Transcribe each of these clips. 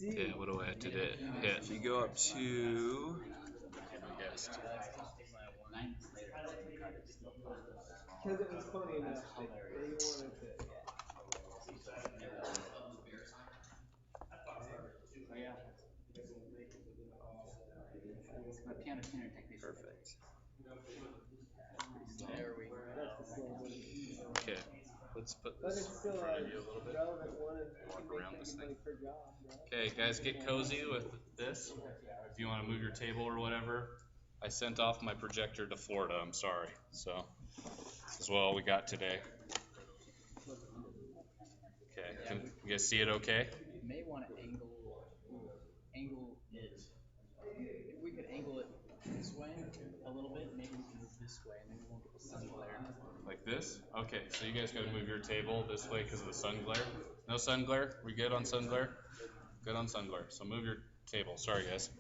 Okay, what do I have to hit? If you go up to Guest. Because it was funny enough, they wanted to. My piano tuner technician. perfect. There we go. Okay, let's put But this it's still in front a of you a little bit. relevant one, and you Walk can make around pretty this good thing. money per job, bro. Okay, guys, get cozy with this. If you want to move your table or whatever, I sent off my projector to Florida. I'm sorry. So this is all we got today. Okay, can you guys see it? Okay. You may want to angle it. If we could angle it this way a little bit, maybe we can move this way, and then we won't get the sun glare. Like this? Okay, so you guys got to move your table this way because of the sun glare. No sun glare? We good on sun glare? Good on sun glare. So move your table. Sorry, guys.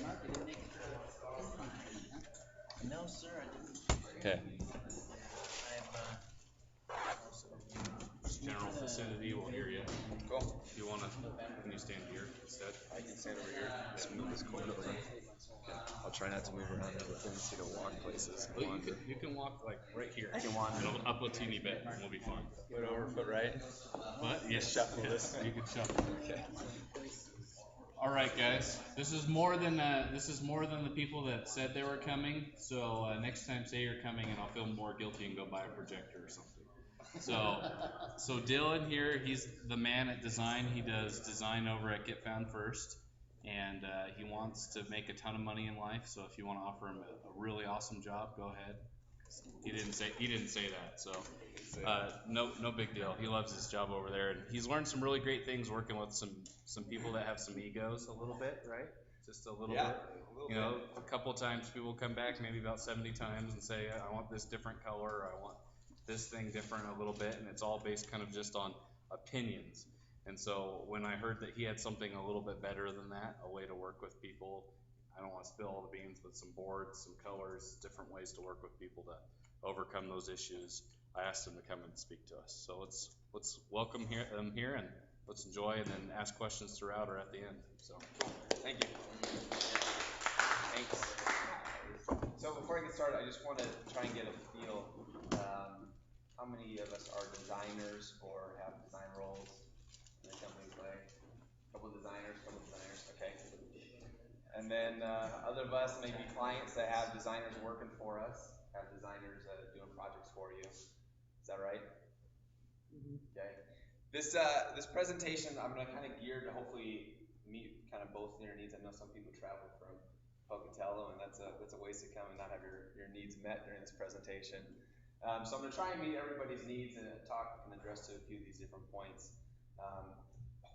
Mark, you didn't make it to the compliment, huh? No, sir, I didn't. Okay. General vicinity will hear you. Cool. If you want to, can you stand here instead? I can stand over here. Just move this corner over. I'll try not to move around the tendency to walk places. Well, you can walk like right here. I can wander. And up a teeny bit, and we'll be fine. Foot over, foot right. But yes, Shuffle yes, this. you can shuffle. Okay. All right, guys. This is more than the people that said they were coming. So next time, say you're coming, and I'll feel more guilty and go buy a projector or something. So Dillon here, he's the man at design. He does design over at Get Found First, and he wants to make a ton of money in life. So if you want to offer him a really awesome job, go ahead. He didn't say that. So no big deal. He loves his job over there, and he's learned some really great things working with some people that have some egos a little bit, right? Just a little bit. You know, a couple times people come back, maybe about 70 times, and say, I want this different color, or I want this thing different a little bit, and it's all based kind of just on opinions. And so when I heard that he had something a little bit better than that, a way to work with people, I don't want to spill all the beans, but some boards, some colors, different ways to work with people to overcome those issues, I asked him to come and speak to us. So let's welcome them here, and let's enjoy, and then ask questions throughout or at the end. So Thank you. Thanks. So before I get started, I just want to try and get a feel. How many of us are designers or have design roles in the company's way? A couple designers, okay. And then other of us may be clients that have designers working for us, have designers doing projects for you. Is that right? Okay. This presentation, I'm going to kind of gear to hopefully meet kind of both your needs. I know some people travel from Pocatello, and that's a ways to come and not have your needs met during this presentation. So I'm going to try and meet everybody's needs and talk and address to a few of these different points.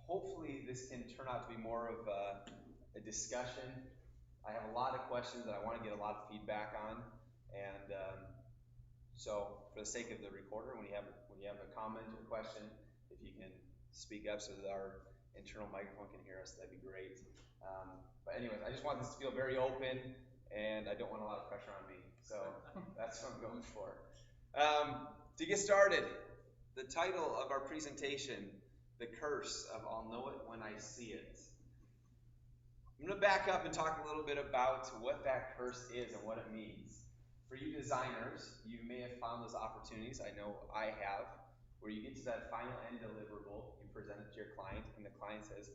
Hopefully this can turn out to be more of a discussion. I have a lot of questions that I want to get a lot of feedback on, and so for the sake of the recorder, when you have a comment or question, if you can speak up so that our internal microphone can hear us, that'd be great. But anyways, I just want this to feel very open, and I don't want a lot of pressure on me, so that's what I'm going for. To get started, the title of our presentation, The Curse of I'll Know It When I See It. I'm going to back up and talk a little bit about what that curse is and what it means. For you designers, you may have found those opportunities, I know I have, where you get to that final end deliverable, you present it to your client, and the client says,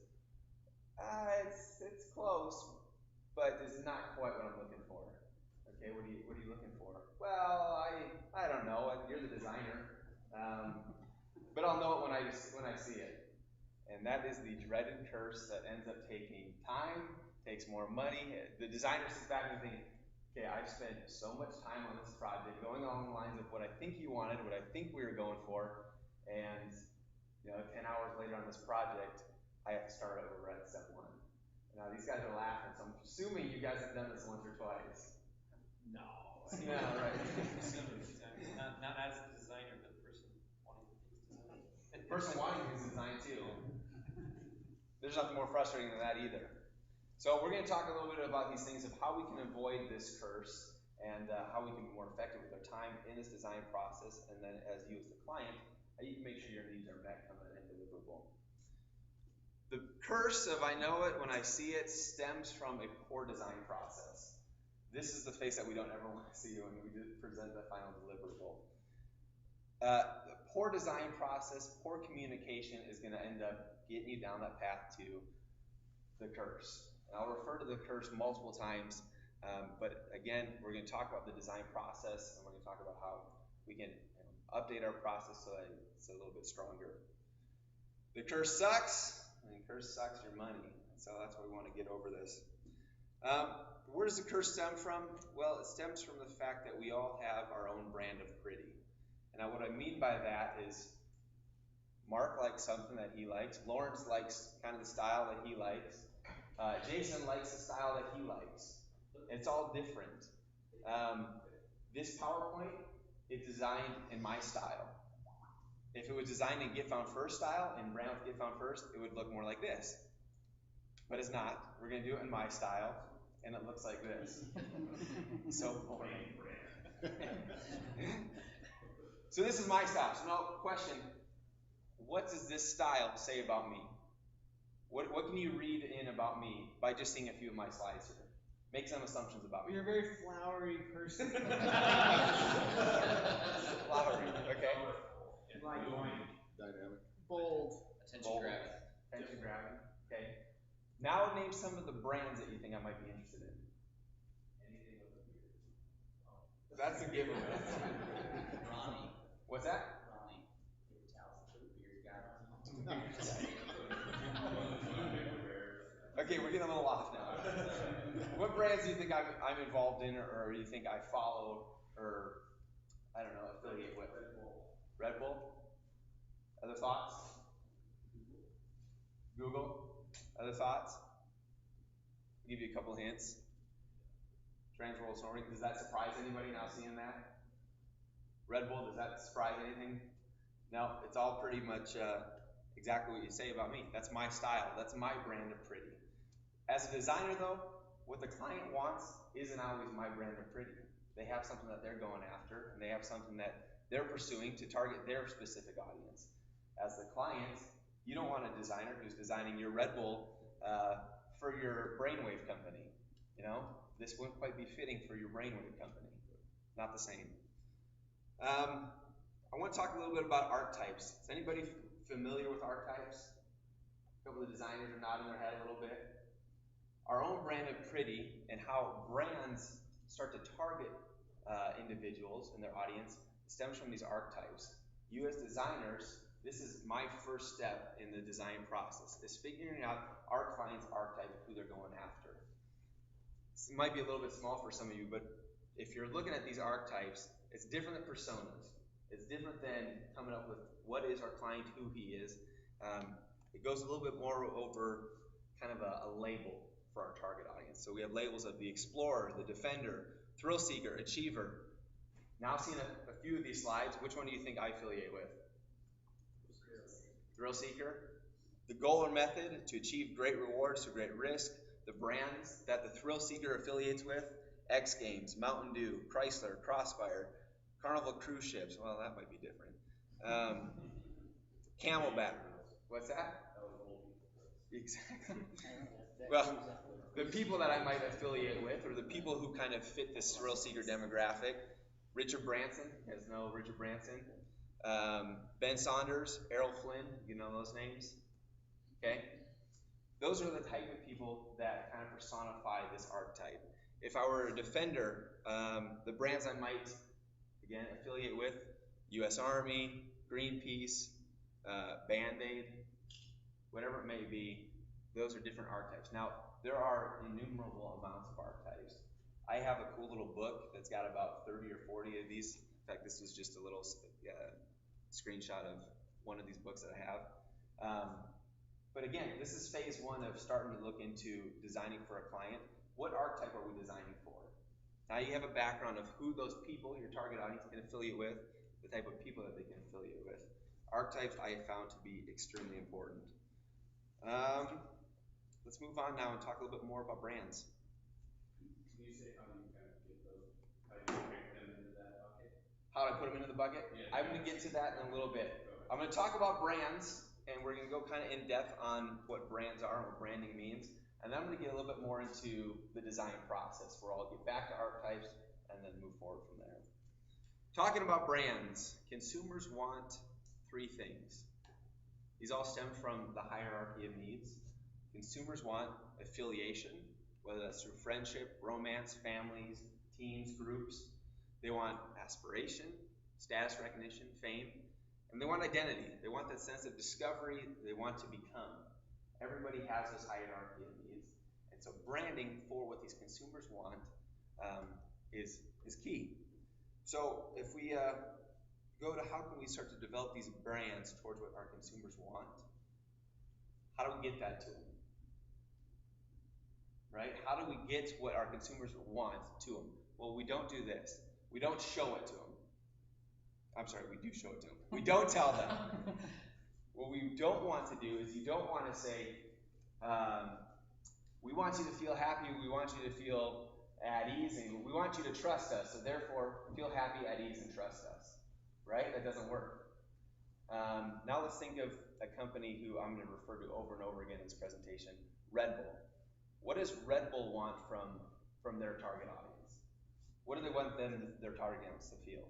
it's close, but it's not quite what I'm looking for. Okay, what are you looking for? Well, I don't know. You're the designer, but I'll know it when I see it. And that is the dreaded curse that ends up taking time, takes more money. The designer sits back and thinks, okay, I've spent so much time on this project, going along the lines of what I think you wanted, what I think we were going for, and 10 hours later on this project, I have to start over at step one. Now these guys are laughing, so I'm assuming you guys have done this once or twice. No. Yeah, right. not as a designer, but the person wanting things designed. The person wanting things designed too. There's nothing more frustrating than that either. So we're going to talk a little bit about these things of how we can avoid this curse and how we can be more effective with our time in this design process, and then as you as the client, how you can make sure your needs are met coming in deliverable. The curse of I know it when I see it stems from a poor design process. This is the face that we don't ever want to see when we present the final deliverable. The poor design process, poor communication is going to end up getting you down that path to the curse. And I'll refer to the curse multiple times, but again, we're going to talk about the design process, and we're going to talk about how we can update our process so that it's a little bit stronger. The curse sucks, and the curse sucks your money. So that's why we want to get over this. Where does the curse stem from? Well, it stems from the fact that we all have our own brand of pretty. And what I mean by that is Mark likes something that he likes. Lawrence likes kind of the style that he likes. Jason likes the style that he likes. It's all different. This PowerPoint is designed in my style. If it was designed in Get Found First style, in Brand with Get Found First, it would look more like this. But it's not. We're going to do it in my style, and it looks like this. So boring. So this is my style. So now, question, what does this style say about me? What can you read in about me by just seeing a few of my slides here? Make some assumptions about me. You're a very flowery person. Flowery, okay. Like Dynamic. bold. Attention grabbing. Okay. Now name some of the brands that you think I might be interested in. Anything with a beard. That's a giveaway. Ronnie. What's that? Ronnie. Paper towels and beard guy. Okay, we're getting a little off now. What brands do you think I'm involved in, or you think I follow, or I don't know, affiliate with? Red Bull. Other thoughts? Google. Other thoughts? I'll give you a couple hints. Transworld snorting. Does that surprise anybody now seeing that? Red Bull, does that surprise anything? No, it's all pretty much exactly what you say about me. That's my style. That's my brand of pretty. As a designer, though, what the client wants isn't always my brand of pretty. They have something that they're going after, and they have something that they're pursuing to target their specific audience. As the client, you don't want a designer who's designing your Red Bull for your brainwave company. You know, this wouldn't quite be fitting for your brainwave company. Not the same. I want to talk a little bit about archetypes. Is anybody familiar with archetypes? A couple of designers are nodding their head a little bit. Our own brand of pretty and how brands start to target individuals and their audience stems from these archetypes. You as designers, this is my first step in the design process, is figuring out our client's archetype, who they're going after. This might be a little bit small for some of you, but if you're looking at these archetypes, it's different than personas. It's different than coming up with what is our client, who he is. It goes a little bit more over kind of a label for our target audience. So we have labels of the explorer, the defender, thrill seeker, achiever. Now seeing a few of these slides, which one do you think I affiliate with? Thrill seeker. The goal or method to achieve great rewards to great risk. The brands that the thrill seeker affiliates with: X Games, Mountain Dew, Chrysler, Crossfire, Carnival Cruise Ships. Well, that might be different. Camelback. What's that? Exactly. Well, the people that I might affiliate with, or the people who kind of fit this thrill seeker demographic: Richard Branson. You guys know Richard Branson. Ben Saunders, Errol Flynn. You know those names? Okay. Those are the type of people that kind of personify this archetype. If I were a defender, the brands I might, again, affiliate with: U.S. Army, Greenpeace, Band-Aid, whatever it may be. Those are different archetypes. Now, there are innumerable amounts of archetypes. I have a cool little book that's got about 30 or 40 of these. In fact, this is just a little screenshot of one of these books that I have. But again, this is phase one of starting to look into designing for a client. What archetype are we designing for? Now you have a background of who those people, your target audience, can affiliate with, the type of people that they can affiliate with. Archetypes I have found to be extremely important. Let's move on now and talk a little bit more about brands. Can you say how you kind of get those, how you break them into that bucket? How do I put them into the bucket? Yeah. I'm going to get to that in a little bit. I'm going to talk about brands, and we're gonna go kind of in depth on what brands are and what branding means. And then I'm gonna get a little bit more into the design process where I'll get back to archetypes and then move forward from there. Talking about brands, consumers want three things. These all stem from the hierarchy of needs. Consumers want affiliation, whether that's through friendship, romance, families, teams, groups. They want aspiration, status recognition, fame, and they want identity. They want that sense of discovery. They want to become. Everybody has this hierarchy of needs, and so branding for what these consumers want is key. So if we go to how can we start to develop these brands towards what our consumers want, how do we get that to them? Right? How do we get what our consumers want to them? Well, we don't do this. We don't show it to them. I'm sorry, we do show it to them. We don't tell them. What we don't want to do is you don't want to say, we want you to feel happy, we want you to feel at ease, and we want you to trust us, so therefore feel happy, at ease, and trust us. Right? That doesn't work. Now let's think of a company who I'm going to refer to over and over again in this presentation, Red Bull. What does Red Bull want from their target audience? What do they want their target audience to feel?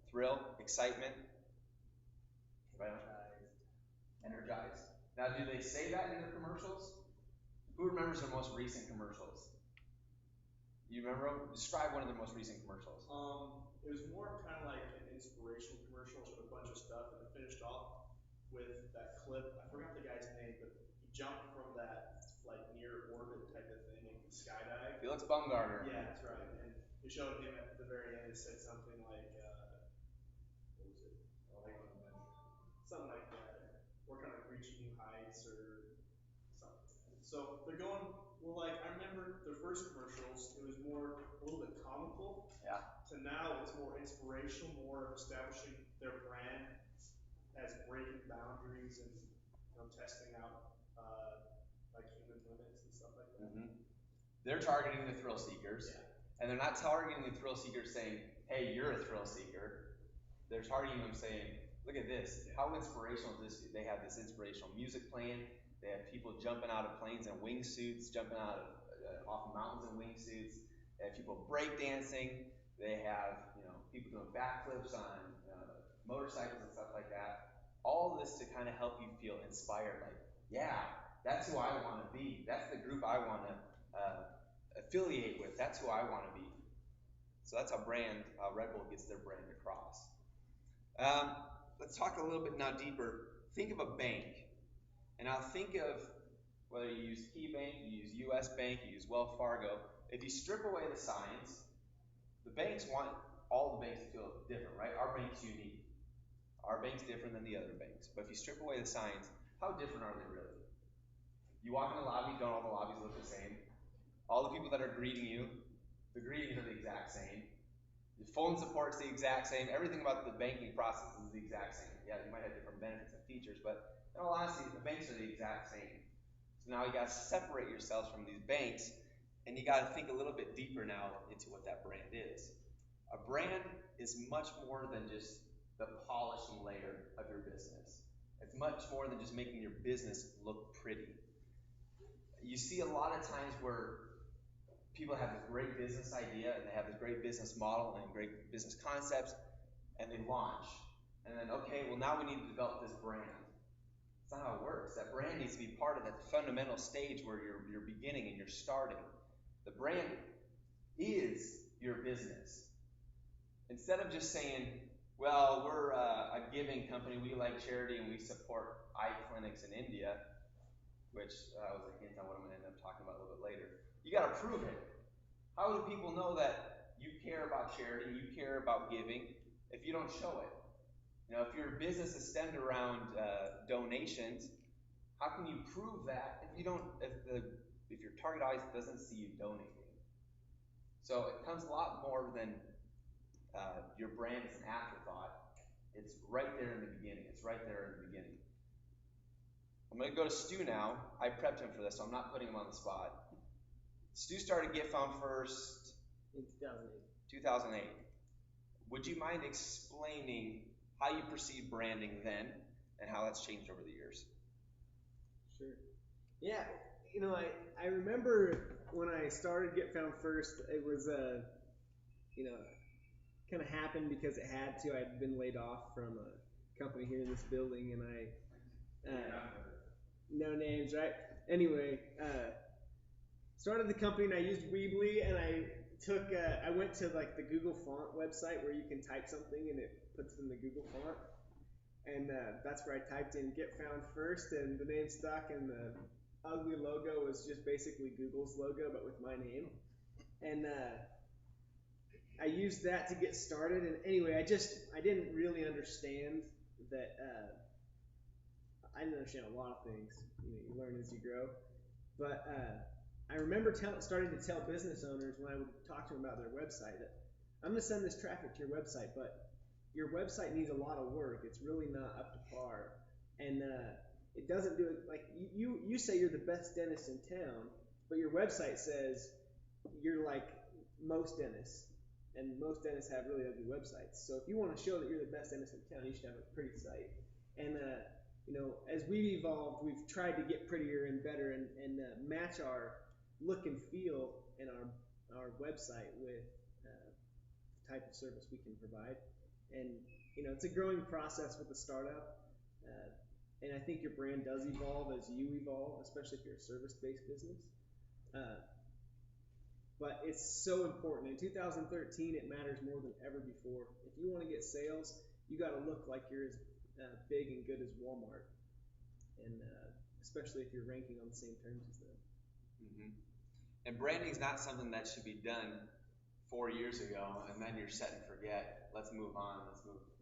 Thrill, excitement, right? Energized. Now, do they say that in their commercials? Who remembers their most recent commercials? You remember them? Describe one of their most recent commercials. It was more kind of like an inspirational commercial with a bunch of stuff, and it finished off with that clip. I forgot the guy's name, but he jumped from that like near orbit type of thing and could skydive. Felix Baumgartner. Yeah, that's right. And it showed him at the very end. It said something like, what was it? Something like that. Working on reaching new heights or something. So they're going. Well, like I remember their first commercials. It was more a little bit comical. Yeah. So now it's more inspirational, more of establishing their brand as breaking boundaries and testing out like human limits and stuff like that. Mm-hmm. They're targeting the thrill seekers, and they're not targeting the thrill seekers saying, "Hey, you're a thrill seeker." They're targeting them saying, "Look at this! How inspirational is this?" They have this inspirational music playing. They have people jumping out of planes in wingsuits, jumping out of off mountains in wingsuits. They have people breakdancing. They have people doing backflips on motorcycles and stuff like that. All this to kind of help you feel inspired. Like, yeah, that's who I want to be. That's the group I want to affiliate with. That's who I want to be. So that's how Red Bull gets their brand across. Let's talk a little bit now deeper. Think of a bank. And now think of whether you use KeyBank, you use US Bank, you use Wells Fargo. If you strip away the signs, the banks want all the banks to feel different, right? Our bank's unique. Our bank's different than the other banks. But if you strip away the signs, how different are they really? You walk in the lobby, don't all the lobbies look the same? All the people that are greeting you, the greetings are the exact same. The phone support's the exact same. Everything about the banking process is the exact same. Yeah, you might have different benefits and features, but in all honesty, the banks are the exact same. So now you got to separate yourselves from these banks, and you got to think a little bit deeper now into what that brand is. A brand is much more than just the polishing layer of your business. It's much more than just making your business look pretty. You see a lot of times where people have this great business idea and they have this great business model and great business concepts, and they launch. And then, okay, well now we need to develop this brand. That's not how it works. That brand needs to be part of that fundamental stage where you're beginning and you're starting. The brand is your business. Instead of just saying, well, we're a giving company, we like charity and we support eye clinics in India, which was a hint on what I'm going to end up talking about a little bit later. You got to prove it. How do people know that you care about charity, you care about giving, if you don't show it? If your business is stemmed around donations, how can you prove that if your target audience doesn't see you donating? So it comes a lot more than your brand is an afterthought. It's right there in the beginning. It's right there in the beginning. I'm going to go to Stu now. I prepped him for this, so I'm not putting him on the spot. Stu started Get Found First in 2008. 2008. Would you mind explaining how you perceive branding then and how that's changed over the years. Sure. Yeah, I remember when I started Get Found First, it was kind of happened because it had to. I'd been laid off from a company here in this building, and no names, right? Anyway, started the company, and I used Weebly, and I went to like the Google font website where you can type something and it puts it in the Google font. And that's where I typed in Get Found First, and the name stuck, and the ugly logo was just basically Google's logo, but with my name. And I used that to get started. And anyway, I didn't really understand that. I didn't understand a lot of things. You learn as you grow. But I remember starting to tell business owners when I would talk to them about their website that I'm going to send this traffic to your website, but your website needs a lot of work. It's really not up to par, and it doesn't do it like you say you're the best dentist in town, but your website says you're like most dentists, and most dentists have really ugly websites. So if you want to show that you're the best dentist in town, you should have a pretty site. And as we've evolved, we've tried to get prettier and better and match our look and feel in our website with the type of service we can provide. And it's a growing process with a startup, and I think your brand does evolve as you evolve, especially if you're a service-based business. But it's so important. In 2013, it matters more than ever before. If you want to get sales, you got to look like you're as big and good as Walmart, and especially if you're ranking on the same terms as them. Mm-hmm. And branding is not something that should be done 4 years ago, and then you're set and forget. Let's move on.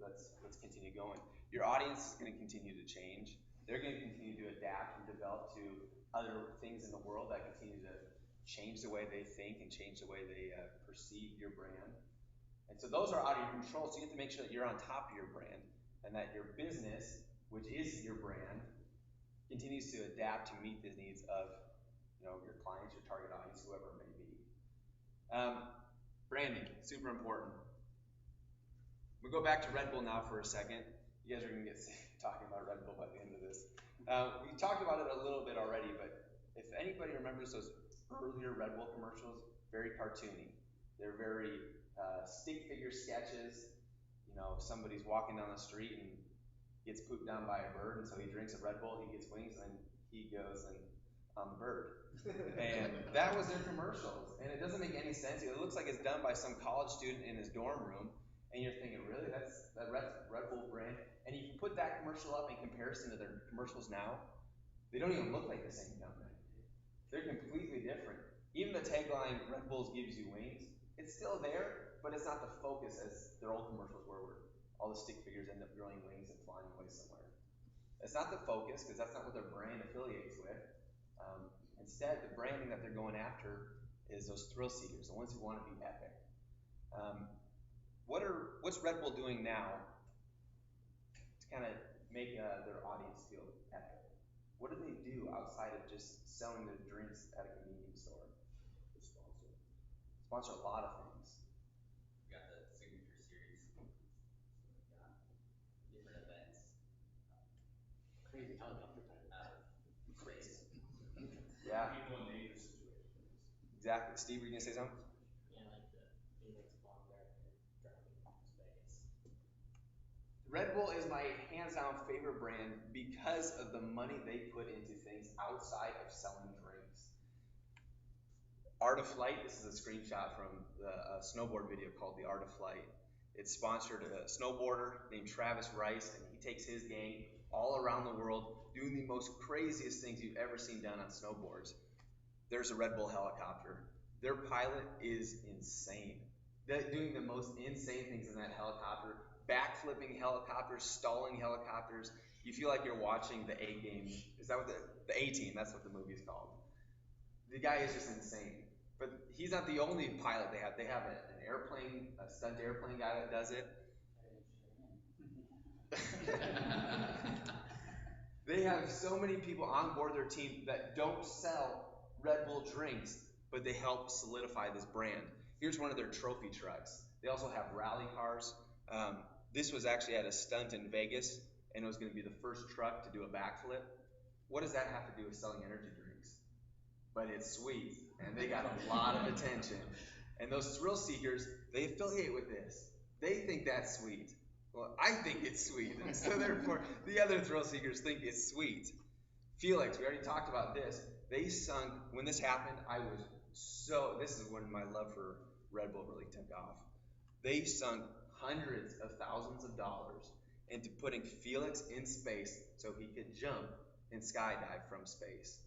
Let's continue going. Your audience is going to continue to change. They're going to continue to adapt and develop to other things in the world that continue to change the way they think and change the way they perceive your brand. And so those are out of your control. So you have to make sure that you're on top of your brand and that your business, which is your brand, continues to adapt to meet the needs of your clients, your target audience, whoever it may be. Branding, super important. We'll go back to Red Bull now for a second. You guys are going to get talking about Red Bull by the end of this. We talked about it a little bit already, but if anybody remembers those earlier Red Bull commercials, very cartoony. They're very stick figure sketches. Somebody's walking down the street and gets pooped down by a bird, and so he drinks a Red Bull, he gets wings, and then he goes and on the bird. And that was their commercials. And it doesn't make any sense. It looks like it's done by some college student in his dorm room. And you're thinking, really? That's that Red Bull brand? And you put that commercial up in comparison to their commercials now, they don't even look like the same company. They're completely different. Even the tagline, Red Bulls gives you wings, it's still there, but it's not the focus as their old commercials were, where all the stick figures end up growing wings and flying away somewhere. It's not the focus, because that's not what their brand affiliates with. Instead, the branding that they're going after is those thrill seekers, the ones who want to be epic. What's Red Bull doing now to kind of make their audience feel epic? What do they do outside of just selling their drinks at a convenience store? Sponsor a lot of things. We got the signature series. We got different events. Crazy helicopter pilot. Crazy. Yeah. People in dangerous situations. Exactly. Steve, were you gonna say something? Yeah, like the Phoenix bomber driving to Vegas. Red Bull is my hands-down favorite brand because of the money they put into things outside of selling drinks. Art of Flight, this is a screenshot from the snowboard video called The Art of Flight. It sponsored a snowboarder named Travis Rice, and he takes his gang all around the world doing the most craziest things you've ever seen done on snowboards. There's a Red Bull helicopter. Their pilot is insane. They're doing the most insane things in that helicopter. Backflipping helicopters, stalling helicopters. You feel like you're watching the A-Game. Is that what the A-Team? That's what the movie is called. The guy is just insane. But he's not the only pilot they have. They have an airplane, a stunt airplane guy that does it. They have so many people on board their team that don't sell Red Bull drinks, but they help solidify this brand. Here's one of their trophy trucks. They also have rally cars. This was actually at a stunt in Vegas, and it was going to be the first truck to do a backflip. What does that have to do with selling energy drinks? But it's sweet, and they got a lot of attention. And those thrill seekers, they affiliate with this. They think that's sweet. Well, I think it's sweet, and so therefore the other thrill seekers think it's sweet. Felix, we already talked about this. They sung, when this happened, this is when my love for Red Bull really took off. They sunk hundreds of thousands of dollars into putting Felix in space so he could jump and skydive from space.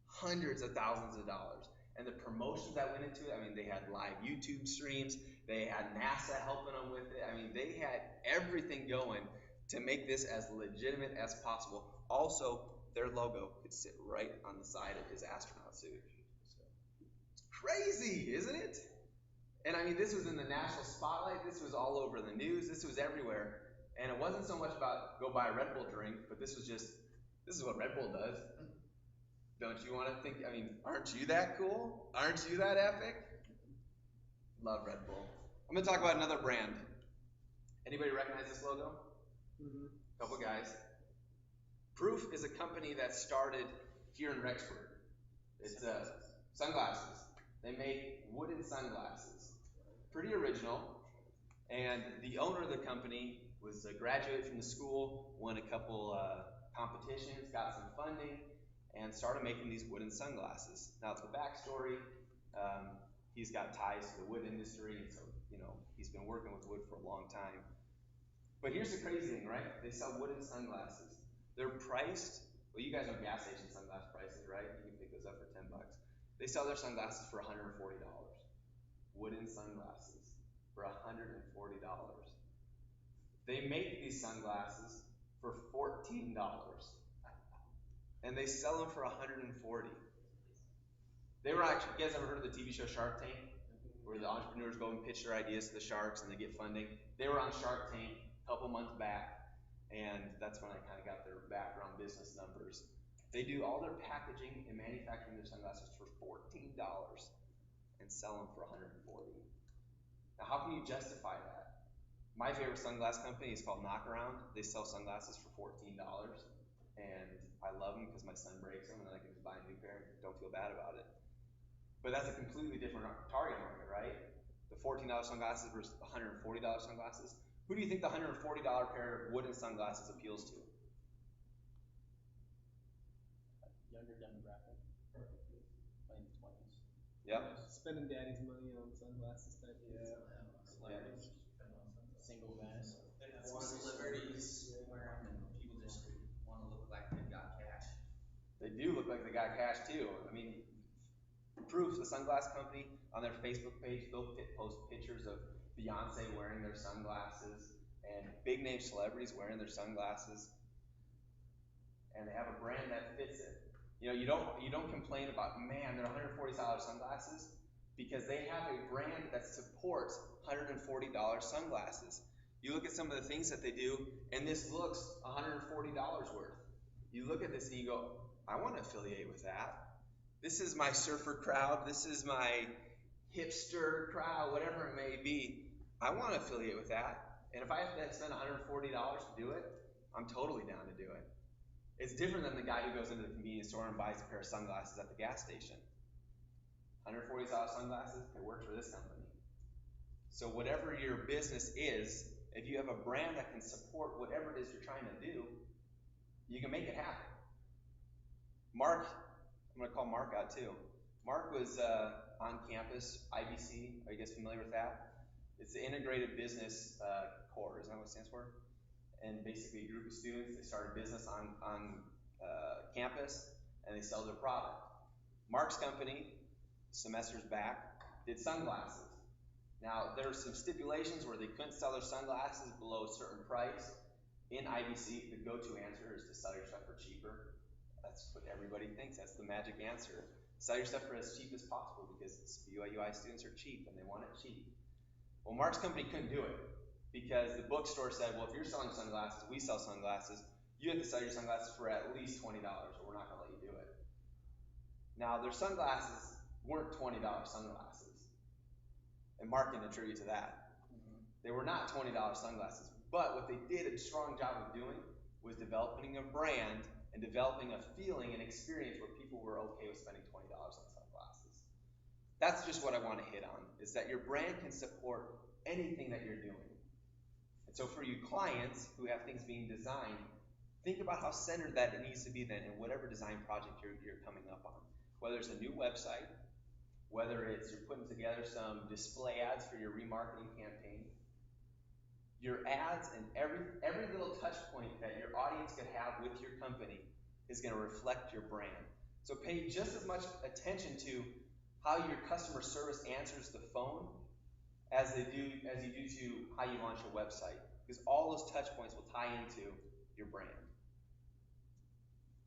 Hundreds of thousands of dollars. And the promotions that went into it, I mean, they had live YouTube streams, they had NASA helping them with it. I mean, they had everything going to make this as legitimate as possible. Also, their logo could sit right on the side of his astronaut suit. It's crazy, isn't it? And I mean, this was in the national spotlight, this was all over the news, this was everywhere. And it wasn't so much about go buy a Red Bull drink, but this is what Red Bull does. Don't you want to think, I mean, aren't you that cool? Aren't you that epic? Love Red Bull. I'm going to talk about another brand. Anybody recognize this logo? Mm-hmm. Couple guys. Proof is a company that started here in Rexford. It's sunglasses. They make wooden sunglasses. Pretty original. And the owner of the company was a graduate from the school, won a couple competitions, got some funding, and started making these wooden sunglasses. Now, the backstory, he's got ties to the wood industry, and so, he's been working with wood for a long time. But here's the crazy thing, right? They sell wooden sunglasses. They're priced, well, you guys know gas station sunglass prices, right? You can pick those up for $10. They sell their sunglasses for $140. Wooden sunglasses for $140. They make these sunglasses for $14. And they sell them for $140. They were actually, you guys ever heard of the TV show Shark Tank? Where the entrepreneurs go and pitch their ideas to the sharks and they get funding. They were on Shark Tank a couple months back, and that's when I kind of got their background business numbers. They do all their packaging and manufacturing their sunglasses for $14 and sell them for $140. Now, how can you justify that? My favorite sunglass company is called Knockaround. They sell sunglasses for $14, and I love them because my son breaks them, and then I can just buy a new pair and don't feel bad about it. But that's a completely different target market, right? The $14 sunglasses versus the $140 sunglasses. Who do you think the $140 pair of wooden sunglasses appeals to? Younger demographic. Like in the 20s. Yep. Spending daddy's money on sunglasses type thing. Celebrities. Single guys. Celebrities wear them, and people just want to look like they've got cash. They do look like they got cash too. I mean, Proof, the sunglass company, on their Facebook page, they'll post pictures of Beyonce wearing their sunglasses and big name celebrities wearing their sunglasses. And they have a brand that fits it. You don't complain about, man, they're $140 sunglasses, because they have a brand that supports $140 sunglasses. You look at some of the things that they do, and this looks $140 worth. You look at this and you go, I want to affiliate with that. This is my surfer crowd. This is my hipster crowd, whatever it may be. I want to affiliate with that. And if I have to spend $140 to do it, I'm totally down to do it. It's different than the guy who goes into the convenience store and buys a pair of sunglasses at the gas station. $140 sunglasses, it works for this company. So whatever your business is, if you have a brand that can support whatever it is you're trying to do, you can make it happen. Mark, I'm going to call Mark out too. Mark was on campus, IBC. Are you guys familiar with that? It's the Integrated Business Core, isn't that what it stands for? And basically a group of students, they start a business on campus, and they sell their product. Mark's company, semesters back, did sunglasses. Now, there were some stipulations where they couldn't sell their sunglasses below a certain price. In IBC, the go-to answer is to sell your stuff for cheaper. That's what everybody thinks. That's the magic answer. Sell your stuff for as cheap as possible, because BYUI students are cheap and they want it cheap. Well, Mark's company couldn't do it because the bookstore said, well, if you're selling sunglasses, we sell sunglasses, you have to sell your sunglasses for at least $20 or we're not going to let you do it. Now, their sunglasses weren't $20 sunglasses, and Mark can attribute to that. They were not $20 sunglasses, but what they did a strong job of doing was developing a brand and developing a feeling and experience where people were okay with spending $20 on sunglasses. That's just what I want to hit on, is that your brand can support anything that you're doing. And so for you clients who have things being designed, think about how centered that it needs to be then in whatever design project you're coming up on. Whether it's a new website, whether it's you're putting together some display ads for your remarketing campaign, your ads and every little touch point that your audience could have with your company is going to reflect your brand. So pay just as much attention to how your customer service answers the phone as you do to how you launch a website, because all those touch points will tie into your brand.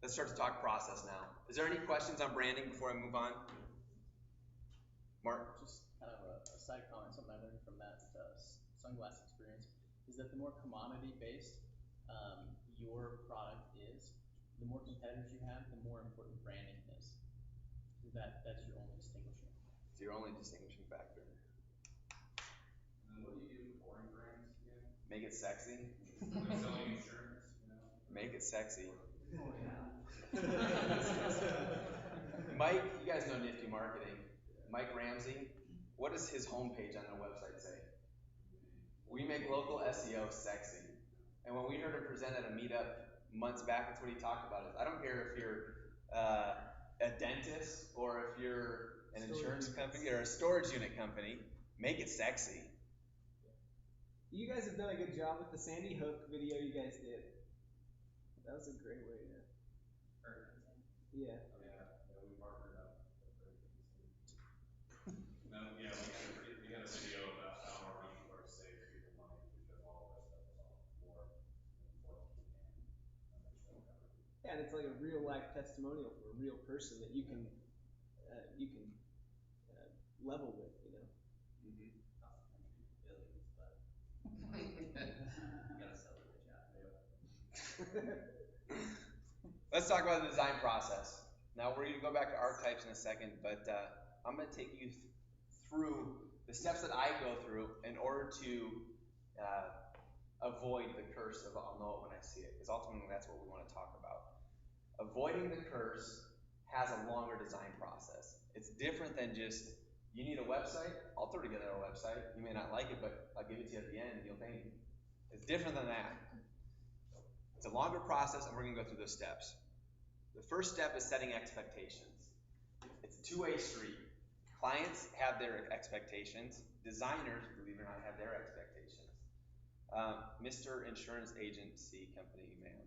Let's start to talk process now. Is there any questions on branding before I move on? Mark? Just kind of a side comment, something I learned from that sunglass experience, is that the more commodity-based your product is, the more competitors you have, the more important branding is. That's your only distinguishing. It's your only distinguishing factor. And then what do you do for boring brands again? Make it sexy. Like selling insurance, you know? Make it sexy. Oh, yeah. Mike, you guys know Nifty Marketing. Mike Ramsey, what does his homepage on their website say? We make local SEO sexy. And when we heard him present at a meetup months back, that's what he talked about. Is I don't care if you're a dentist or if you're an insurance company or a storage unit company, make it sexy. You guys have done a good job with the Sandy Hook video you guys did. That was a great way to. Yeah. Oh, yeah, we partnered up. No, yeah, we had a video about how our running cars save people money because all of our stuff is on the floor. Yeah, and it's like a real life testimonial for a real person that you can level with, you know. Billions, but you gotta sell it, yeah. Let's talk about the design process. Now we're going to go back to archetypes in a second, but I'm going to take you through the steps that I go through in order to avoid the curse of I'll know it when I see it, because ultimately that's what we want to talk about. Avoiding the curse has a longer design process. It's different than just, you need a website, I'll throw together a website. You may not like it, but I'll give it to you at the end and you'll pay me. It's different than that. It's a longer process, and we're going to go through those steps. The first step is setting expectations. It's a two-way street. Clients have their expectations. Designers, believe it or not, have their expectations. Mr. Insurance Agency Company man.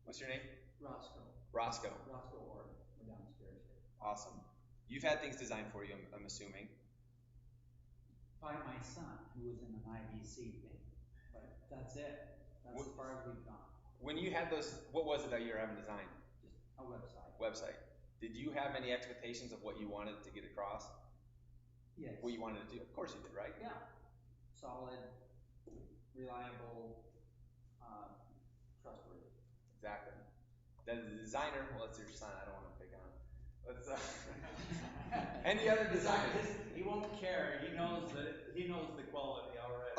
What's your name? Roscoe. Roscoe. Roscoe, Oregon. We're downstairs here. Awesome. You've had things designed for you, I'm assuming. By my son, who was in an IBC thing. But that's it. That's as far as we've gone. When you had those, what was it that you were having designed? Just a website. Website. Did you have any expectations of what you wanted to get across? Yes. What you wanted to do? Of course you did, right? Yeah. Solid, reliable, trustworthy. Exactly. Then the designer, well, it's your son, I don't want to pick on him. Let's, any other designer? He won't care. He knows the quality already.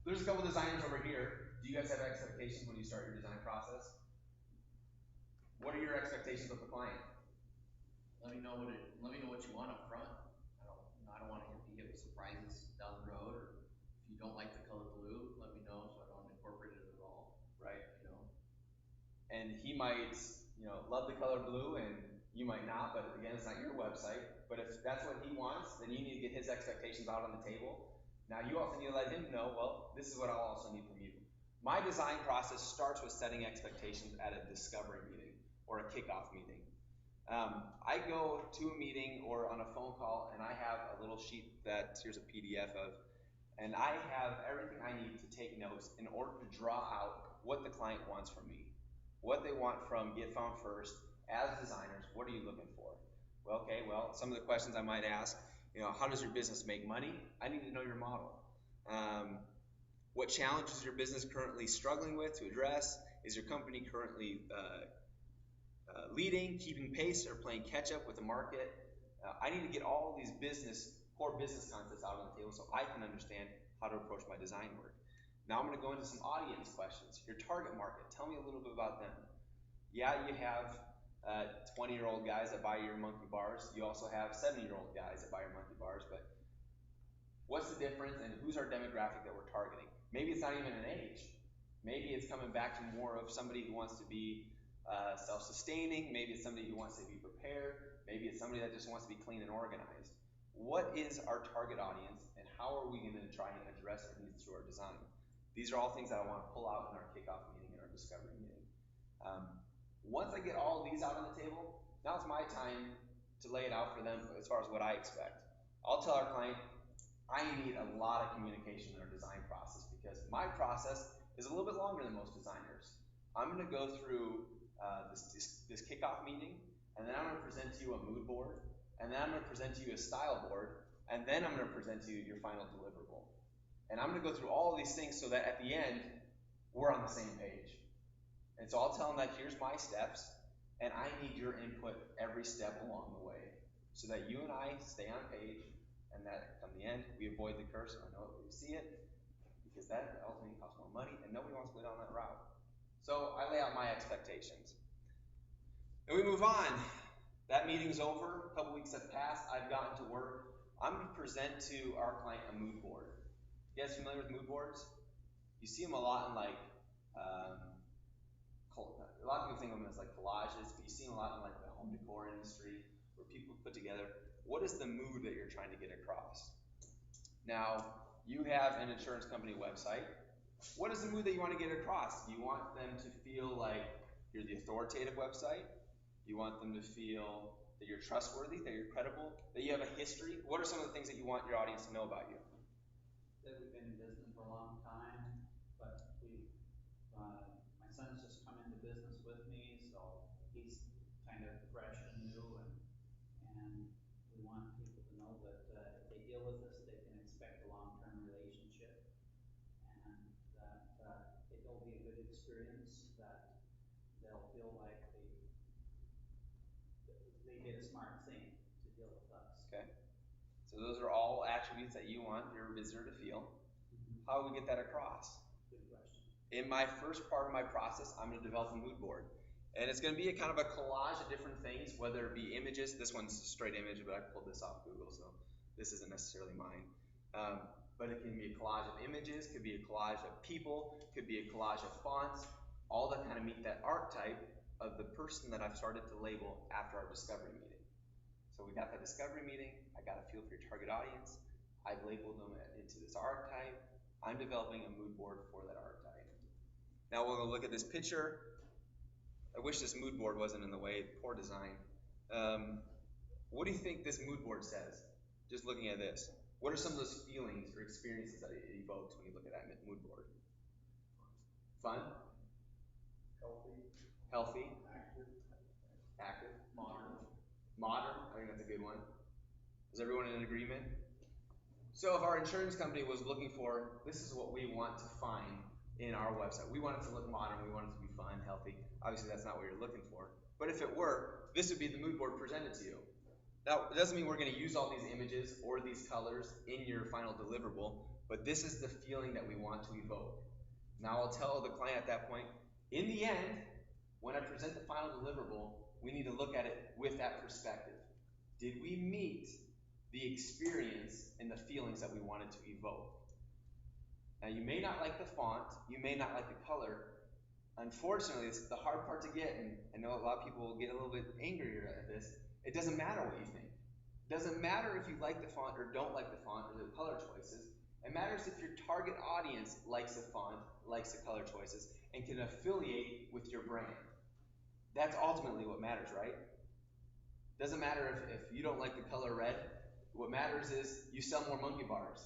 There's a couple designers over here. Do you guys have expectations when you start your design process? What are your expectations of the client? Let me know what you want up front. I don't want to be hit with surprises down the road, or if you don't like the color blue, let me know so I don't incorporate it at all. Right. You know. And he might, love the color blue, and you might not, but again, it's not your website. But if that's what he wants, then you need to get his expectations out on the table. Now you also need to let him know, well, this is what I'll also need from you. My design process starts with setting expectations at a discovery meeting or a kickoff meeting. I go to a meeting or on a phone call, and I have a little sheet that here's a PDF of, and I have everything I need to take notes in order to draw out what the client wants from me, what they want from Get Found First. As designers, what are you looking for? Well, some of the questions I might ask, how does your business make money? I need to know your model. What challenges is your business currently struggling with to address? Is your company currently leading, keeping pace, or playing catch up with the market? I need to get all these business core business concepts out on the table so I can understand how to approach my design work. Now I'm going to go into some audience questions. Your target market, tell me a little bit about them. Yeah, you have 20-year-old guys that buy your monkey bars. You also have 70-year-old guys that buy your monkey bars, but what's the difference and who's our demographic that we're targeting? Maybe it's not even an age. Maybe it's coming back to more of somebody who wants to be self-sustaining. Maybe it's somebody who wants to be prepared. Maybe it's somebody that just wants to be clean and organized. What is our target audience, and how are we going to try and address their needs through our design? These are all things that I want to pull out in our kickoff meeting and our discovery meeting. Once I get all of these out on the table, now it's my time to lay it out for them as far as what I expect. I'll tell our client, I need a lot of communication in our design process because my process is a little bit longer than most designers. I'm going to go through this kickoff meeting, and then I'm going to present to you a mood board, and then I'm going to present to you a style board, and then I'm going to present to you your final deliverable. And I'm going to go through all of these things so that at the end, we're on the same page. And so I'll tell them that here's my steps, and I need your input every step along the way so that you and I stay on page, and that come the end, we avoid the curse. I know we see it, because that ultimately costs more money, and nobody wants to go down that route. So I lay out my expectations. And we move on. That meeting's over. A couple weeks have passed. I've gotten to work. I'm going to present to our client a mood board. You guys familiar with mood boards? You see them a lot in like, a lot of people think of them as like collages, but you see them a lot in like the home decor industry where people put together, what is the mood that you're trying to get across? Now, you have an insurance company website. What is the mood that you want to get across? You want them to feel like you're the authoritative website. You want them to feel that you're trustworthy, that you're credible, that you have a history. What are some of the things that you want your audience to know about you? That we've been in business for a long time, but my son's just come into business with me, so he's kind of fresh and new, and we want people to know that if they deal with us, they can expect a long-term relationship, and that it'll be a good experience, that they'll feel like they did a smart thing to deal with us. Okay. So those are all attributes that you want your visitor to feel. How do we get that across? Good question. In my first part of my process, I'm going to develop a mood board. And it's going to be a kind of a collage of different things, whether it be images. This one's a straight image, but I pulled this off Google, so this isn't necessarily mine. But it can be a collage of images, could be a collage of people, could be a collage of fonts, all that kind of meet that archetype of the person that I've started to label after our discovery meeting. So we got that discovery meeting, I got a feel for your target audience, I've labeled them into this archetype, I'm developing a mood board for that archetype. Now we'll look at this picture. I wish this mood board wasn't in the way, poor design. What do you think this mood board says? Just looking at this. What are some of those feelings or experiences that it evokes when you look at that mood board? Fun? Healthy? Active? Modern? I think that's a good one. Is everyone in agreement? So if our insurance company was looking for, this is what we want to find in our website. We want it to look modern, we want it to be fun, healthy. Obviously that's not what you're looking for. But if it were, this would be the mood board presented to you. Now, it doesn't mean we're going to use all these images or these colors in your final deliverable, but this is the feeling that we want to evoke. Now I'll tell the client at that point, in the end, when I present the final deliverable, we need to look at it with that perspective. Did we meet the experience and the feelings that we wanted to evoke? Now you may not like the font, you may not like the color. Unfortunately, it's the hard part to get, and I know a lot of people will get a little bit angrier at this. It doesn't matter what you think. It doesn't matter if you like the font or don't like the font or the color choices. It matters if your target audience likes the font, likes the color choices, and can affiliate with your brand. That's ultimately what matters, right? Doesn't matter if you don't like the color red. What matters is you sell more monkey bars.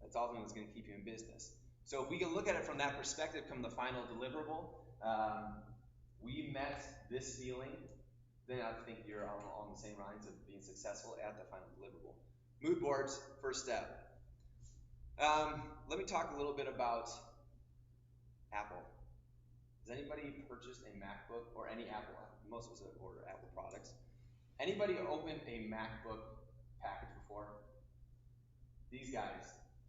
That's ultimately what's going to keep you in business. So if we can look at it from that perspective, come the final deliverable, we met this feeling, then I think you're on the same lines of being successful at the final deliverable. Mood boards, first step. Let me talk a little bit about Apple. Has anybody purchased a MacBook or any Apple? Most of us order Apple products. Anybody opened a MacBook package before? These guys,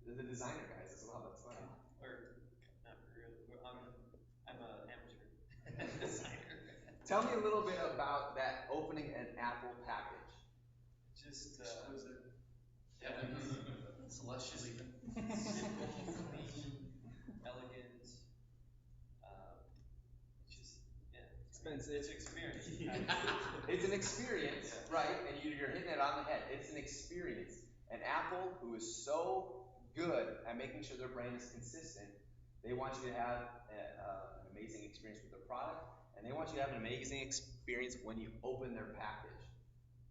the designer guys as well. That's funny. Or, not really, I'm a amateur designer. Tell me a little bit about that opening an Apple package. Just, Heavens, celestial even. simple, clean, elegant, just, yeah. Expensive. It's an experience. It's an experience, right? And you're hitting it on the head. It's an experience. And Apple, who is so good at making sure their brand is consistent, they want you to have an amazing experience with their product, and they want you to have an amazing experience when you open their package.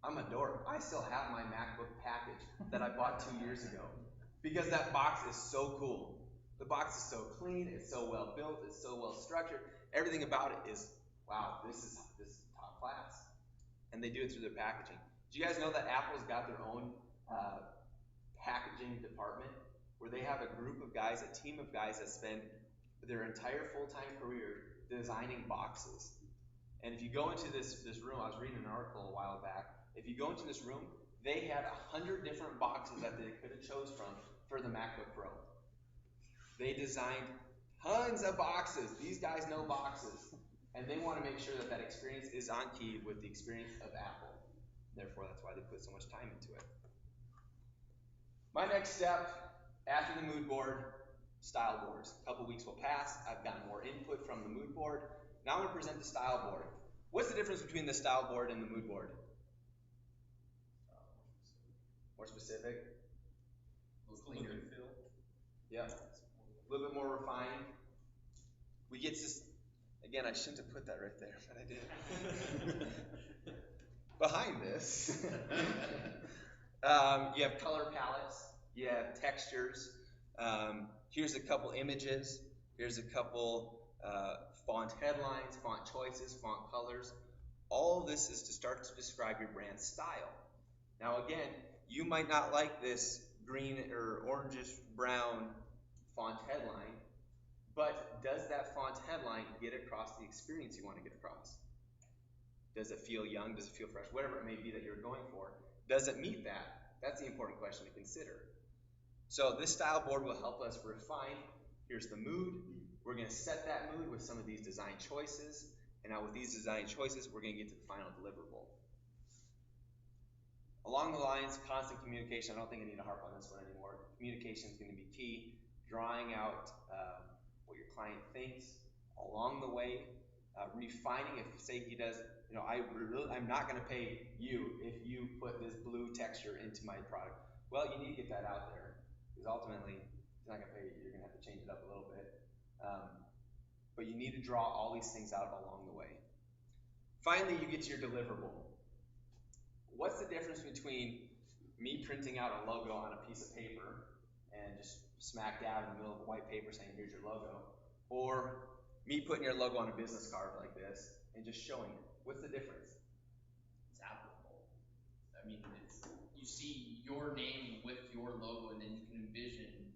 I'm a dork. I still have my MacBook package that I bought 2 years ago because that box is so cool. The box is so clean, it's so well built, it's so well structured. Everything about it is, wow, this is top class. And they do it through their packaging. Do you guys know that Apple's got their own packaging department where they have a group of guys, a team of guys that spend their entire full-time career designing boxes. And if you go into this room, I was reading an article a while back, if you go into this room, they had 100 different boxes that they could have chose from for the MacBook Pro. They designed tons of boxes. These guys know boxes. And they want to make sure that that experience is on key with the experience of Apple. Therefore, that's why they put so much time into it. My next step, after the mood board, style boards. A couple weeks will pass. I've gotten more input from the mood board. Now I'm going to present the style board. What's the difference between the style board and the mood board? More specific. A little cleaner. Yeah. A little bit more refined. We get this, again, I shouldn't have put that right there, but I did. Behind this, you have color palettes, you have textures. Here's a couple images. Here's a couple font headlines, font choices, font colors. All of this is to start to describe your brand style. Now again, you might not like this green or orangish brown font headline, but does that font headline get across the experience you want to get across? Does it feel young? Does it feel fresh? Whatever it may be that you're going for. Does it meet that? That's the important question to consider. So this style board will help us refine. Here's the mood. We're going to set that mood with some of these design choices. And now with these design choices, we're going to get to the final deliverable. Along the lines, constant communication. I don't think I need to harp on this one anymore. Communication is going to be key. Drawing out what your client thinks along the way. Refining, if say he does, I'm not going to pay you if you put this blue texture into my product. Well, you need to get that out there because ultimately he's not going to pay you. You're going to have to change it up a little bit. But you need to draw all these things out along the way. Finally, you get to your deliverable. What's the difference between me printing out a logo on a piece of paper and just smack dab in the middle of a white paper saying, here's your logo, or me putting your logo on a business card like this and just showing it? What's the difference? It's applicable. I mean, you see your name with your logo, and then you can envision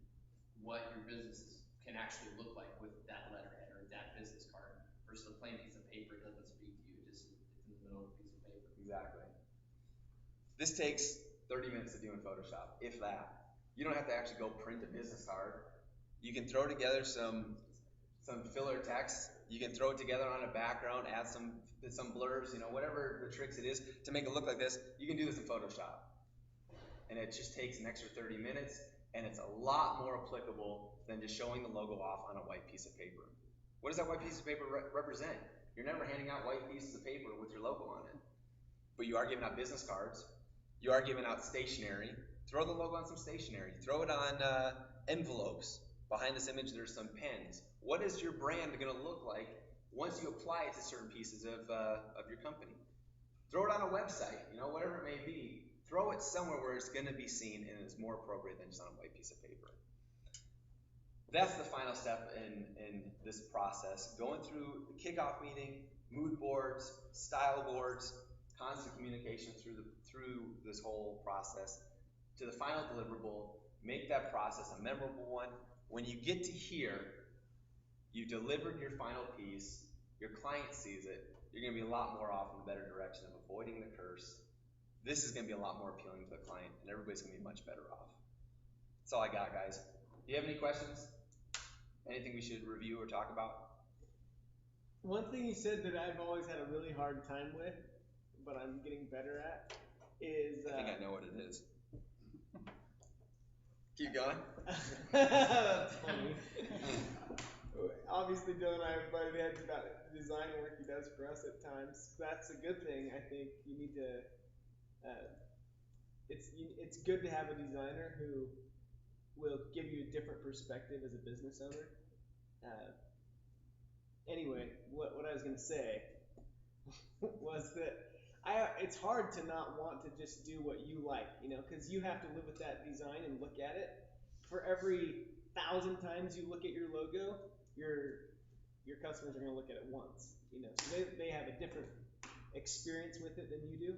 what your business can actually look like with that letterhead or that business card versus a plain piece of paper. It doesn't speak to you. It's in the middle of a piece of paper. Exactly. This takes 30 minutes to do in Photoshop, if that. You don't have to actually go print a business card. You can throw together some filler text. You can throw it together on a background, add some blurs, whatever the tricks it is to make it look like this. You can do this in Photoshop. And it just takes an extra 30 minutes, and it's a lot more applicable than just showing the logo off on a white piece of paper. What does that white piece of paper represent? You're never handing out white pieces of paper with your logo on it. But you are giving out business cards. You are giving out stationery. Throw the logo on some stationery. Throw it on envelopes. Behind this image, there's some pens. What is your brand going to look like once you apply it to certain pieces of your company? Throw it on a website, whatever it may be. Throw it somewhere where it's going to be seen and it's more appropriate than just on a white piece of paper. That's the final step in this process. Going through the kickoff meeting, mood boards, style boards, constant communication through this whole process to the final deliverable. Make that process a memorable one. When you get to here, you delivered your final piece, your client sees it, you're going to be a lot more off in the better direction of avoiding the curse. This is going to be a lot more appealing to the client, and everybody's going to be much better off. That's all I got, guys. Do you have any questions? Anything we should review or talk about? One thing you said that I've always had a really hard time with, but I'm getting better at, is I think I know what it is. Keep going. That's funny. Obviously, Dillon and I have butted heads about design work he does for us at times. That's a good thing. I think you need to. It's good to have a designer who will give you a different perspective as a business owner. Anyway, what I was gonna say was that it's hard to not want to just do what you like, because you have to live with that design and look at it. For every 1,000 times you look at your logo, your customers are gonna look at it once, so they have a different experience with it than you do.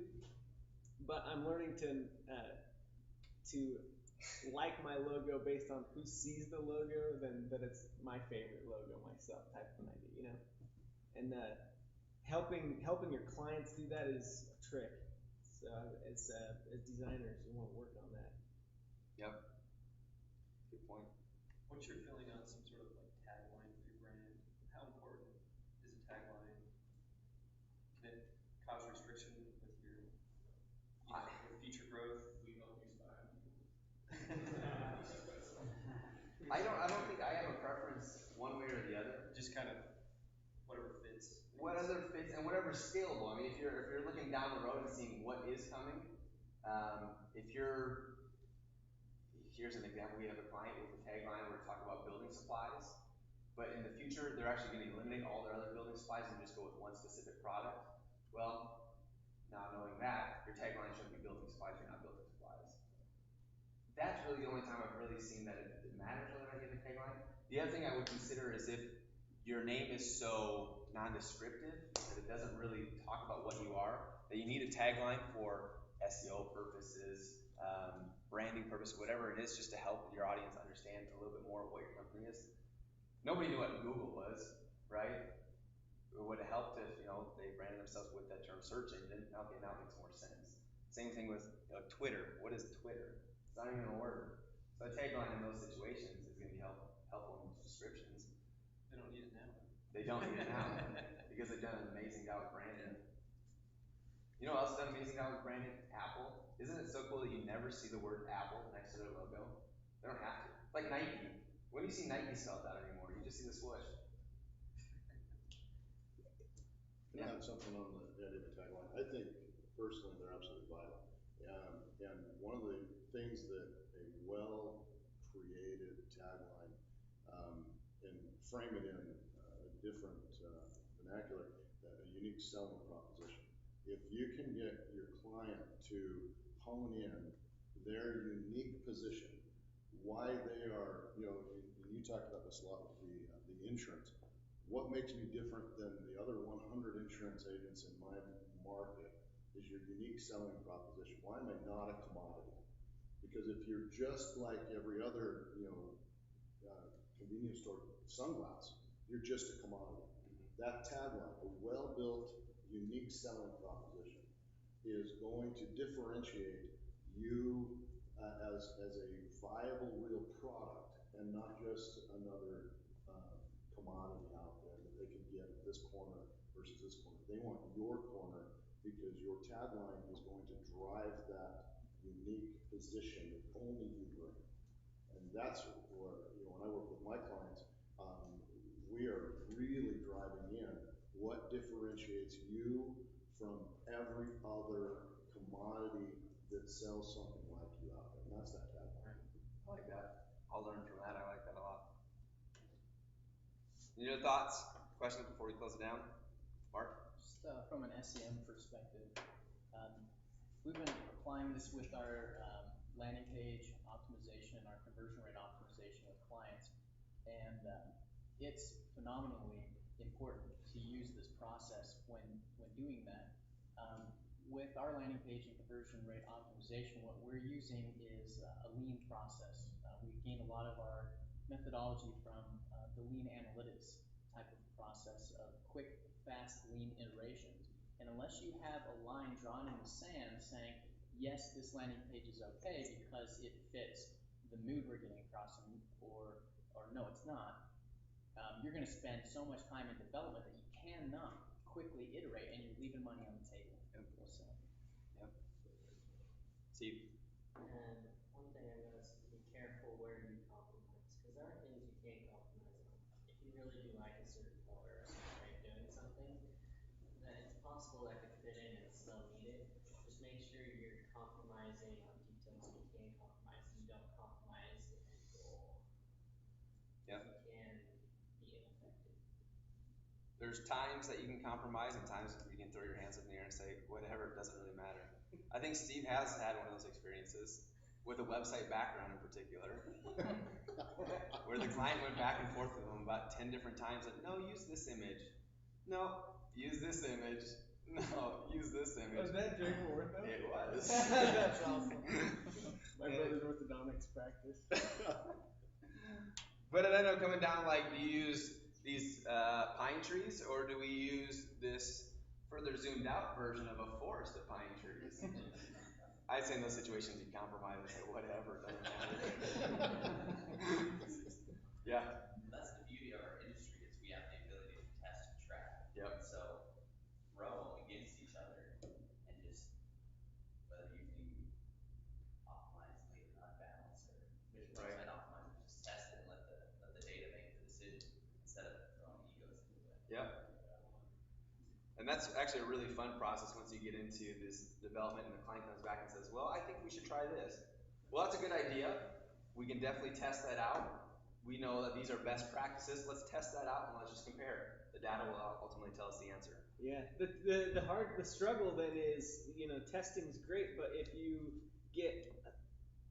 But I'm learning to like my logo based on who sees the logo than that it's my favorite logo myself type of an idea, and helping your clients do that is a trick. So as designers, we want to work on that. Yep. Good point. What's your feeling on some sort of like tagline for your brand? How important is a tagline? Can it cause restriction with your, with future growth? We don't use that. I don't think I have a preference one way or the other. Just kind of whatever fits. Whatever fits and whatever's scalable. I mean, if you're looking down the road and seeing what is coming, here's an example. We have a client with a tagline where we talk about building supplies, but in the future they're actually going to eliminate all their other building supplies and just go with one specific product. Well, now knowing that, your tagline shouldn't be building supplies. You're not building supplies. That's really the only time I've really seen that it matters whether I give a tagline. The other thing I would consider is if your name is so non-descriptive that it doesn't really talk about what you are, that you need a tagline for SEO purposes, branding purposes, whatever it is, just to help your audience understand a little bit more of what your company is. Nobody knew what Google was, right? It would have helped if they branded themselves with that term search engine. Okay, now it makes more sense. Same thing with Twitter. What is Twitter? It's not even a word. So a tagline in those situations is going to be helpful in those descriptions. They don't need it now. They don't need it now because they've done an amazing job with branding. You know what else has done an amazing job with branding? Apple. Isn't it so cool that you never see the word Apple next to their logo? They don't have to. It's like Nike. When do you see Nike spelled out anymore? You just see the swoosh. Can I add something on the idea of a tagline? I think personally they're absolutely vital. And one of the things that a well-created tagline, and frame it in a different vernacular, a unique selling proposition. If you can get your client to hone in their unique position, why they are, and you talked about this a lot with the insurance. What makes me different than the other 100 insurance agents in my market is your unique selling proposition. Why am I not a commodity? Because if you're just like every other, convenience store sunglass, you're just a commodity. That tagline, a well-built, unique selling proposition, is going to differentiate you as a viable, real product, and not just another commodity out there that they can get at this corner versus this corner. They want your corner because your tagline is going to drive that unique position that only you bring. And that's where, when I work with my clients, we are really driving in what differentiates you from every other commodity that sells something like you out there. And that's that tagline. I like that. I'll learn from that. I like that a lot. Any other thoughts, questions before we close it down? Mark? Just from an SEM perspective, we've been applying this with our landing page optimization, our conversion rate optimization with clients, and it's phenomenally important to use this process when doing that. With our landing page and conversion rate optimization, what we're using is a lean process. We've gained a lot of our methodology from the lean analytics type of process of quick, fast, lean iterations. And unless you have a line drawn in the sand saying, yes, this landing page is okay because it fits the the mood we're getting across, or no, it's not. You're going to spend so much time in development that you cannot quickly iterate, and you're leaving money on the table. So. Yep. Steve. And one thing I noticed is be careful where you compromise, because there are things you can't compromise on. If you really do like a certain color or certain way of doing something, then it's possible that could fit in and still need it. Just make sure you're compromising on details you can compromise, and you don't compromise the end goal. Yep. You can be ineffective. There's times that you can compromise and times you can throw your hands up in the air and say, whatever, it doesn't really matter. I think Steve has had one of those experiences with a website background in particular, where the client went back and forth with him about 10 different times, like, no, use this image. No, use this image. No, use this image. Was that Drake Ortho? It was. That's awesome. My brother's orthodontics practice. But it ended up coming down like, do you use these pine trees, or do we use this further zoomed out version of a forest of pine trees? I'd say in those situations you compromise and say whatever, doesn't matter. Yeah. That's the beauty of our industry is we have the ability to test and track. Yep. So throw against each other and just whether you can optimize later unbalance or Right. side optimize, just test it and let the data make the decision instead of throwing egos into it. Yep. And that's actually a really fun process once you get into this development and the client comes back and says, well, I think we should try this. Well, that's a good idea. We can definitely test that out. We know that these are best practices. Let's test that out and let's just compare. The data will ultimately tell us the answer. Yeah, the struggle then is, testing's great, but if you get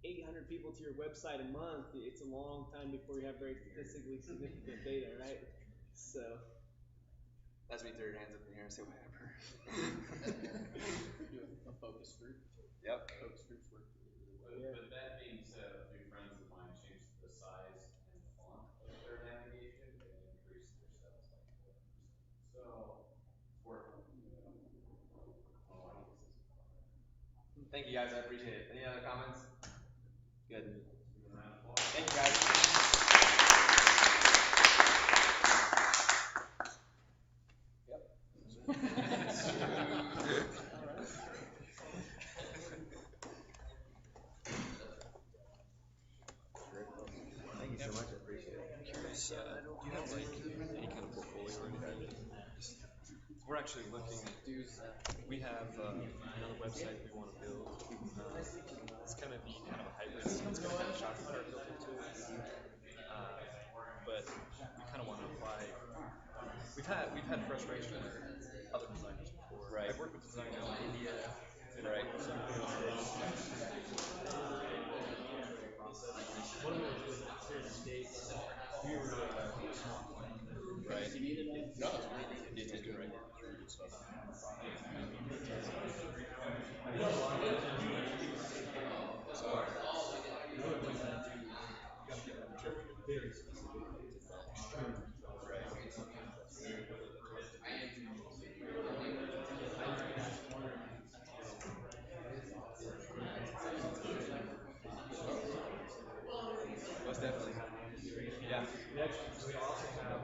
800 people to your website a month, it's a long time before you have very statistically significant data, right? So. That's when you throw your hands up in the air and say whatever. Do a focus group. Yep. Focus groups work really well. But that being said, a few friends of mine changed the size and the font of their navigation and increased their sales like 40%. So it's working. Thank you guys, I appreciate it. Any other comments? Good. Thank you guys. Thank you so much, I appreciate it. I'm curious, do you have like any kind of portfolio or anything? We're actually looking, we have another website we want to build. It's going to be kind of a hybrid, so it's going to have a shopping cart built into it. But we kind of want to apply, we've had frustration with other designers before. Right. I've worked with designers in India, and Right. One of them was here in the States, we were a small client. Right. You needed that? No, it's really good, right? Very specific. Most definitely. Yeah. We actually also have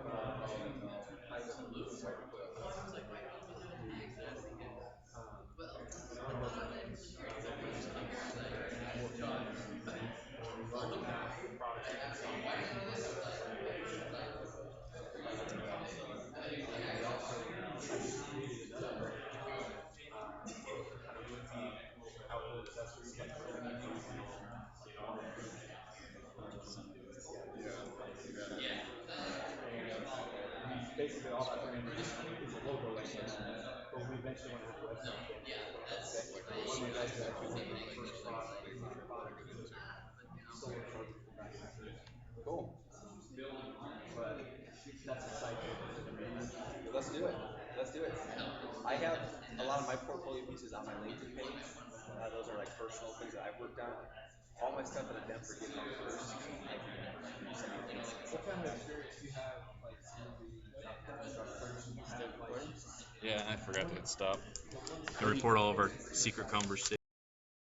basically all that brand is a logo like this, but we eventually want to have a website. One of my guys is actually one of our first product solar charger for batteries. Cool. But that's a side Let's do it. Let's do it. I have a lot of my portfolio pieces on my LinkedIn page. Those are like personal things that I've worked on. All my stuff that I've done for Dillon first. What kind of experience do you have, like, Yeah, I forgot to hit stop. I report all of our secret conversations.